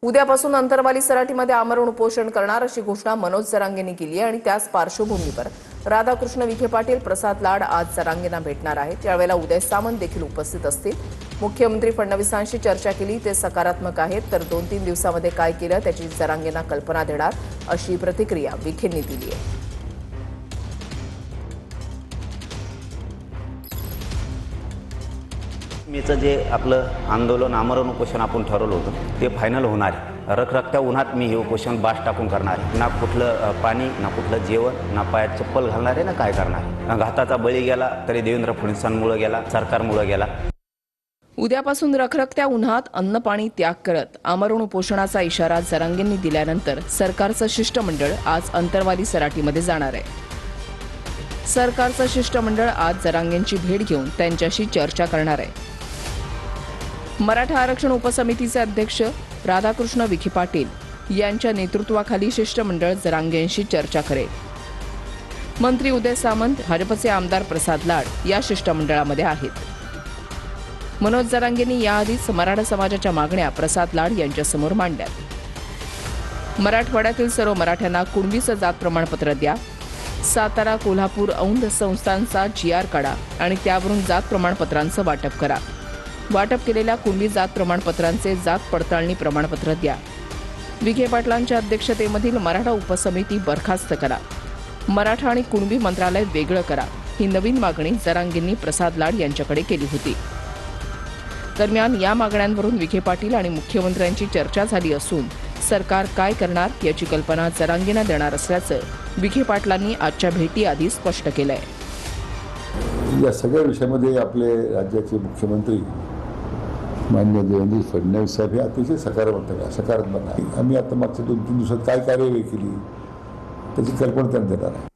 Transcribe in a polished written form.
उद्यापासून अंतरवाली सराटीमध्ये आमरण उपोषण करणार अशी घोषणा मनोज जरांगेंनी केली आहे आणि त्याच पार्श्वभूमीवर राधाकृष्ण विखे पाटील, प्रसाद लाड आज जरांगेंना भेटणार आहेत। यावेळेला उदय सामंत देखील उपस्थित असतील। मुख्यमंत्री फडणवीसांशी चर्चा केली, ते सकारात्मक आहेत, तर 2-3 दिवसांमध्ये काय केलं त्याची जरांगेंना कल्पना देणार अशी प्रतिक्रिया विखेंनी दिली आहे। मीचं जे आपलं आंदोलन आमरण उपोषण आपण ठरवलं होतं ते फायनल होणार आहे। रखरखत्या उन्हात मी हे उपोषण बास टाकून करणार आहे। ना कुठलं पाणी, ना कुठलं जेवण, ना पायात चप्पल घालणार आहे, ना काय करणार आहे। घाताचा बळी गेला तरी देवेंद्र फडणवीसांमुळे गेला, सरकारमुळे गेला। उद्यापासून रखरखत्या उन्हात अन्न पाणी त्याग करत आमरण उपोषणाचा इशारा जरांगेंनी दिल्यानंतर सरकारचं शिष्टमंडळ आज अंतरवाली सराटीमध्ये जाणार आहे। सरकारचं शिष्टमंडळ आज जरांगेंची भेट घेऊन त्यांच्याशी चर्चा करणार आहे। मराठा आरक्षण उपसमितीचे अध्यक्ष राधाकृष्ण विखे पाटील यांच्या नेतृत्वाखाली शिष्टमंडळ जरांगेंशी चर्चा करेल। मंत्री उदय सामंत, भाजपचे आमदार प्रसाद लाड या शिष्टमंडळामध्ये आहेत। मनोज जरांगेंनी याआधीच मराठा समाजाच्या मागण्या प्रसाद लाड यांच्यासमोर मांडल्यात। मराठवाड्यातील सर्व मराठ्यांना कुणबीचं जात प्रमाणपत्र द्या, सातारा, कोल्हापूर, औंध संस्थांचा GR काढा आणि त्यावरून जात प्रमाणपत्रांचं वाटप करा। वाटप केलेल्या कुणबी जात प्रमाणपत्रांचे जात पडताळणी प्रमाणपत्र द्या। विखे पाटलांच्या अध्यक्षतेमधील मराठा उपसमिती बरखास्त करा। मराठा आणि कुणबी मंत्रालय वेगळं करा, ही नवीन मागणी जरांगेंनी प्रसाद लाड यांच्याकडे केली होती। दरम्यान या मागण्यांवरून विखे पाटील आणि मुख्यमंत्र्यांची चर्चा झाली असून सरकार काय करणार याची कल्पना जरांगेंना देणार असल्याचं विखे पाटलांनी आजच्या भेटीआधी स्पष्ट केलंय। या सगळ्या विषयामध्ये आपले राज्याचे मुख्यमंत्री माननीय देवेंद्र फडणवीस साहेब हे अतिशय सकारात्मक आहे। आम्ही आता मागच्या 2-3 दिवसात काय कार्यवाही केली त्याची कल्पना त्यांना देणार आहे।